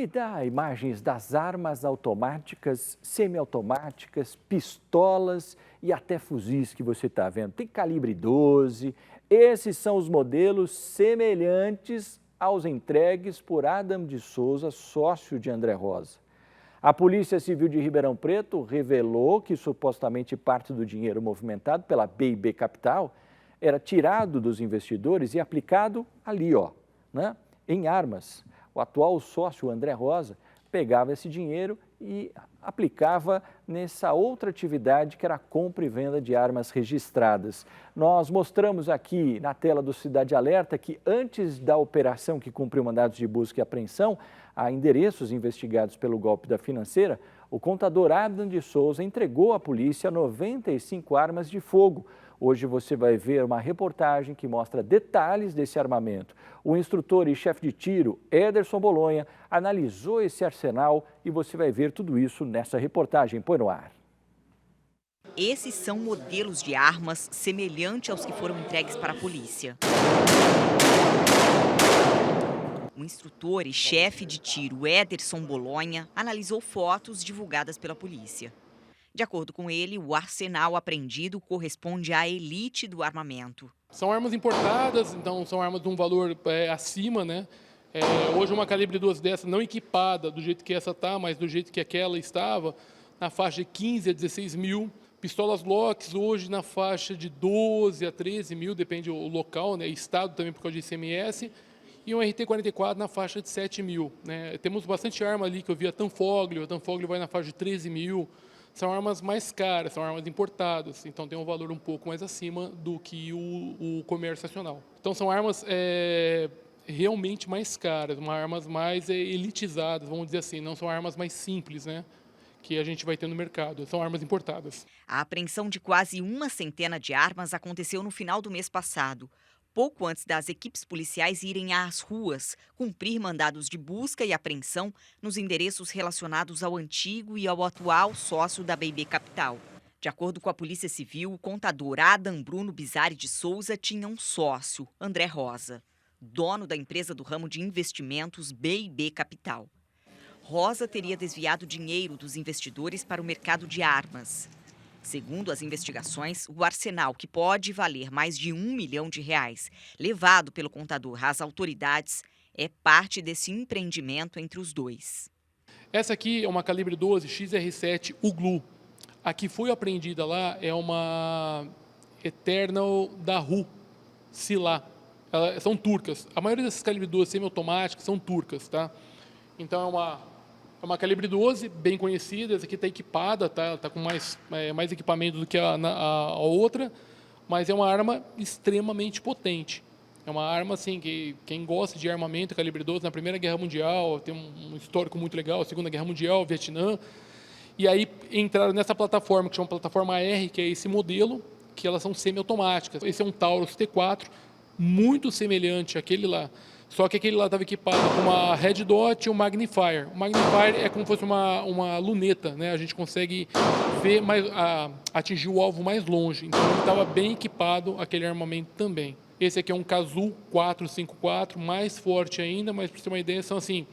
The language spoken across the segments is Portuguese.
Me dá imagens das armas automáticas, semiautomáticas, pistolas e até fuzis que você está vendo. Tem calibre 12. Esses são os modelos semelhantes aos entregues por Adam de Souza, sócio de André Rosa. A Polícia Civil de Ribeirão Preto revelou que supostamente parte do dinheiro movimentado pela BIB Capital era tirado dos investidores e aplicado ali, em armas. O atual sócio, André Rosa, pegava esse dinheiro e aplicava nessa outra atividade que era a compra e venda de armas registradas. Nós mostramos aqui na tela do Cidade Alerta que antes da operação que cumpriu mandados de busca e apreensão a endereços investigados pelo golpe da Financeira, o contador Adam de Souza entregou à polícia 95 armas de fogo. Hoje você vai ver uma reportagem que mostra detalhes desse armamento. O instrutor e chefe de tiro, Ederson Bolonha, analisou esse arsenal e você vai ver tudo isso nessa reportagem. Põe no ar. Esses são modelos de armas semelhantes aos que foram entregues para a polícia. O instrutor e chefe de tiro, Ederson Bolonha, analisou fotos divulgadas pela polícia. De acordo com ele, o arsenal apreendido corresponde à elite do armamento. São armas importadas, então são armas de um valor acima, né? Hoje uma calibre 12 dessa, não equipada do jeito que essa está, mas do jeito que aquela estava, na faixa de 15 a 16 mil. Pistolas Locks hoje na faixa de 12 a 13 mil, depende do local, né? Estado também por causa de ICMS. E um RT-44 na faixa de 7 mil. Né? Temos bastante arma ali que eu vi a Tanfoglio vai na faixa de 13 mil. São armas mais caras, são armas importadas, então tem um valor um pouco mais acima do que o comércio nacional. Então são armas realmente mais caras, armas mais elitizadas, vamos dizer assim, não são armas mais simples, né, que a gente vai ter no mercado, são armas importadas. A apreensão de quase uma centena de armas aconteceu no final do mês passado, pouco antes das equipes policiais irem às ruas cumprir mandados de busca e apreensão nos endereços relacionados ao antigo e ao atual sócio da BIB Capital. De acordo com a Polícia Civil, o contador Adam Bruno Bizarri de Souza tinha um sócio, André Rosa, dono da empresa do ramo de investimentos BIB Capital. Rosa teria desviado dinheiro dos investidores para o mercado de armas. Segundo as investigações, o arsenal, que pode valer mais de R$1 milhão, levado pelo contador às autoridades, é parte desse empreendimento entre os dois. Essa aqui é uma calibre 12 XR7 UGLU. A que foi apreendida lá é uma Eternal da RU, Sila. São turcas. A maioria dessas calibre 12 semiautomáticas são turcas, tá? Então é uma calibre 12, bem conhecida, essa aqui está equipada, tá com mais equipamento do que a outra, mas é uma arma extremamente potente. É uma arma assim, que quem gosta de armamento, calibre 12, na Primeira Guerra Mundial, tem um histórico muito legal, Segunda Guerra Mundial, Vietnã, e aí entraram nessa plataforma, que chama plataforma R, que é esse modelo, que elas são semiautomáticas. Esse é um Taurus T4, muito semelhante àquele lá. Só que aquele lá estava equipado com uma Red Dot e um Magnifier. O Magnifier é como se fosse uma luneta, né? A gente consegue ver atingir o alvo mais longe. Então ele estava bem equipado, aquele armamento também. Esse aqui é um Kazoo 454, mais forte ainda, mas para você ter uma ideia, são assim,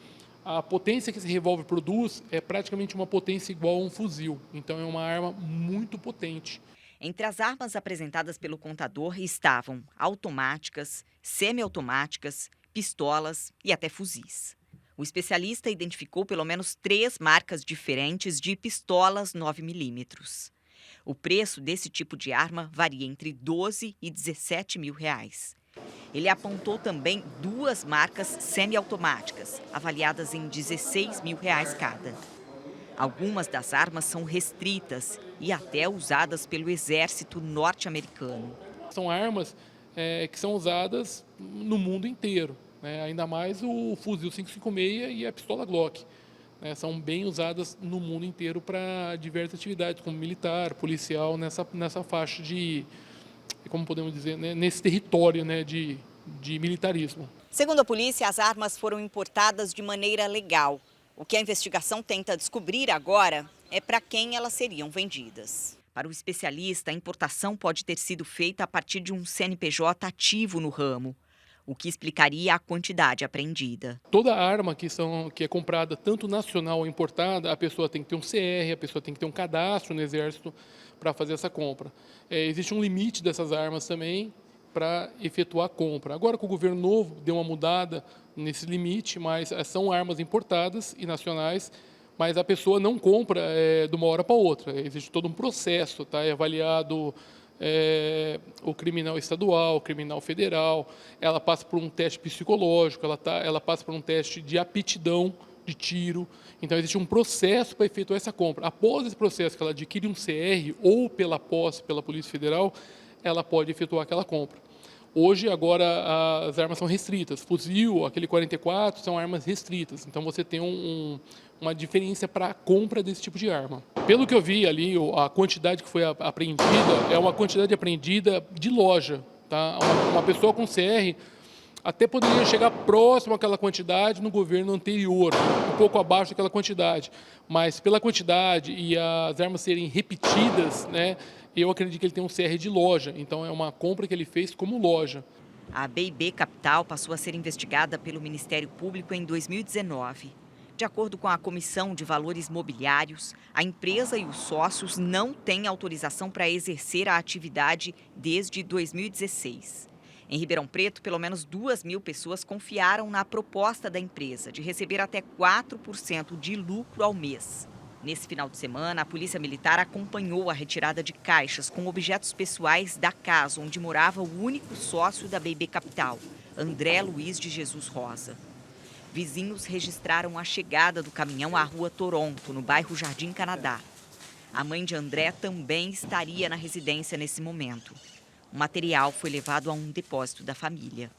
a potência que esse revólver produz é praticamente uma potência igual a um fuzil. Então é uma arma muito potente. Entre as armas apresentadas pelo contador estavam automáticas, semiautomáticas, pistolas e até fuzis. O especialista identificou pelo menos 3 marcas diferentes de pistolas 9mm. O preço desse tipo de arma varia entre 12 e 17 mil reais. Ele apontou também 2 marcas semiautomáticas, avaliadas em 16 mil reais cada. Algumas das armas são restritas e até usadas pelo exército norte-americano. São armas que são usadas no mundo inteiro, né? Ainda mais o fuzil 556 e a pistola Glock, né? São bem usadas no mundo inteiro para diversas atividades, como militar, policial, nessa faixa de, como podemos dizer, né? Nesse território, né? de militarismo. Segundo a polícia, as armas foram importadas de maneira legal. O que a investigação tenta descobrir agora é para quem elas seriam vendidas. Para o especialista, a importação pode ter sido feita a partir de um CNPJ ativo no ramo. o que explicaria a quantidade apreendida. Toda arma que é comprada, tanto nacional ou importada, a pessoa tem que ter um CR, a pessoa tem que ter um cadastro no Exército para fazer essa compra. Existe um limite dessas armas também para efetuar a compra. Agora que o governo novo deu uma mudada nesse limite, mas são armas importadas e nacionais, mas a pessoa não compra de uma hora para outra. Existe todo um processo, tá? É avaliado o criminal estadual, o criminal federal, ela passa por um teste psicológico, ela passa por um teste de aptidão de tiro. Então, existe um processo para efetuar essa compra. Após esse processo que ela adquire um CR ou pela posse pela Polícia Federal, ela pode efetuar aquela compra. Hoje, agora, as armas são restritas. Fuzil, aquele 44, são armas restritas. Então, você tem uma diferença para a compra desse tipo de arma. Pelo que eu vi ali, a quantidade que foi apreendida é uma quantidade apreendida de loja. Tá? Uma pessoa com CR até poderia chegar próximo àquela quantidade no governo anterior, um pouco abaixo daquela quantidade. Mas pela quantidade e as armas serem repetidas, né, eu acredito que ele tem um CR de loja. Então, é uma compra que ele fez como loja. A BIB Capital passou a ser investigada pelo Ministério Público em 2019. De acordo com a Comissão de Valores Mobiliários, a empresa e os sócios não têm autorização para exercer a atividade desde 2016. Em Ribeirão Preto, pelo menos 2.000 pessoas confiaram na proposta da empresa de receber até 4% de lucro ao mês. Nesse final de semana, a Polícia Militar acompanhou a retirada de caixas com objetos pessoais da casa onde morava o único sócio da BIB Capital, André Luiz de Jesus Rosa. Vizinhos registraram a chegada do caminhão à Rua Toronto, no bairro Jardim Canadá. A mãe de André também estaria na residência nesse momento. O material foi levado a um depósito da família.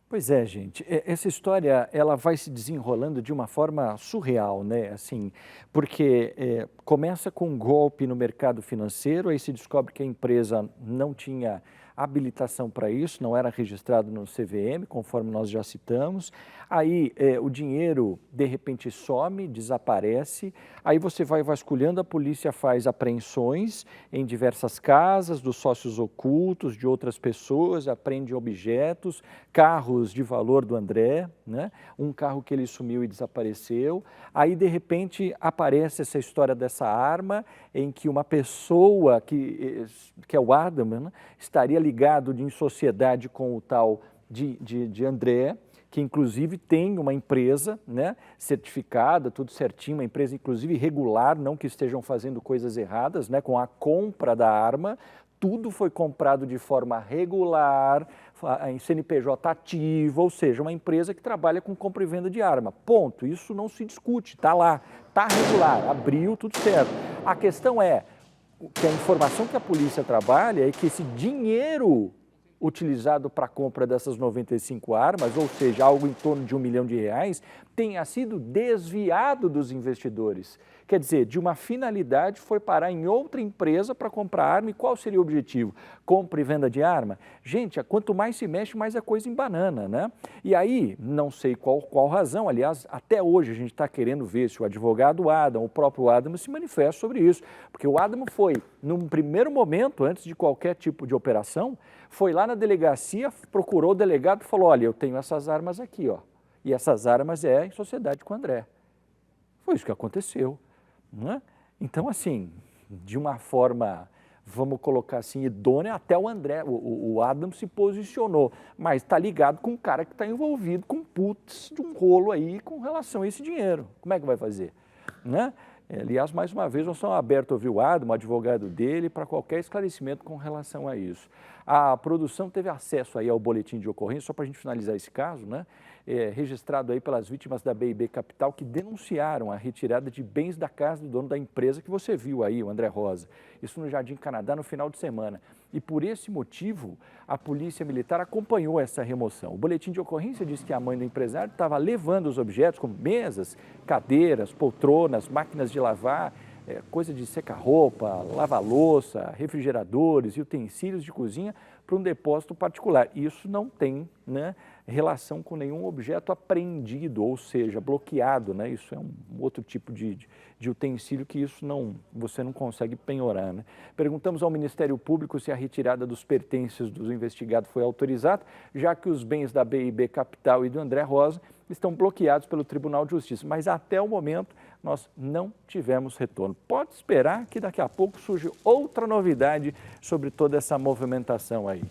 Pois é, gente, essa história ela vai se desenrolando de uma forma surreal, né? Assim, porque começa com um golpe no mercado financeiro, aí se descobre que a empresa não tinha habilitação para isso, não era registrado no CVM, conforme nós já citamos. Aí o dinheiro de repente some, desaparece, aí você vai vasculhando, a polícia faz apreensões em diversas casas dos sócios ocultos, de outras pessoas, apreende objetos, carros de valor do André, né? Um carro que ele sumiu e desapareceu. Aí de repente aparece essa história dessa arma em que uma pessoa, que é o Adam, né, estaria ligado em sociedade com o tal de André, que inclusive tem uma empresa, né, certificada, tudo certinho, uma empresa inclusive regular, não que estejam fazendo coisas erradas, né, com a compra da arma, tudo foi comprado de forma regular, em CNPJ ativo, ou seja, uma empresa que trabalha com compra e venda de arma. Ponto, isso não se discute, está lá, está regular, abriu, tudo certo. A questão é que a informação que a polícia trabalha é que esse dinheiro utilizado para a compra dessas 95 armas, ou seja, algo em torno de R$1 milhão, tenha sido desviado dos investidores. Quer dizer, de uma finalidade foi parar em outra empresa para comprar arma. E qual seria o objetivo? Compra e venda de arma? Gente, quanto mais se mexe, mais a coisa embanana, né? E aí, não sei qual razão, aliás, até hoje a gente está querendo ver se o advogado Adam, o próprio Adam, se manifesta sobre isso. Porque o Adam foi, num primeiro momento, antes de qualquer tipo de operação, foi lá na delegacia, procurou o delegado e falou, olha, eu tenho essas armas aqui, ó. E essas armas em sociedade com o André. Foi isso que aconteceu. Né? Então, assim, de uma forma, vamos colocar assim, idônea, até o André, o Adam se posicionou, mas está ligado com um cara que está envolvido com de um rolo aí com relação a esse dinheiro. Como é que vai fazer? Né? Aliás, mais uma vez, nós estamos abertos a ouvir o Adam, o advogado dele, para qualquer esclarecimento com relação a isso. A produção teve acesso aí ao boletim de ocorrência, só para a gente finalizar esse caso, né? Registrado aí pelas vítimas da BIB Capital, que denunciaram a retirada de bens da casa do dono da empresa que você viu aí, o André Rosa. Isso no Jardim Canadá, no final de semana. E por esse motivo, a Polícia Militar acompanhou essa remoção. O boletim de ocorrência diz que a mãe do empresário estava levando os objetos, como mesas, cadeiras, poltronas, máquinas de lavar, coisa de secar roupa, lavar louça, refrigeradores e utensílios de cozinha para um depósito particular. Isso não tem, né, relação com nenhum objeto apreendido, ou seja, bloqueado, né? Isso é um outro tipo de utensílio que você não consegue penhorar, né? Perguntamos ao Ministério Público se a retirada dos pertences dos investigados foi autorizada, já que os bens da BIB Capital e do André Rosa estão bloqueados pelo Tribunal de Justiça, mas até o momento nós não tivemos retorno. Pode esperar que daqui a pouco surge outra novidade sobre toda essa movimentação aí.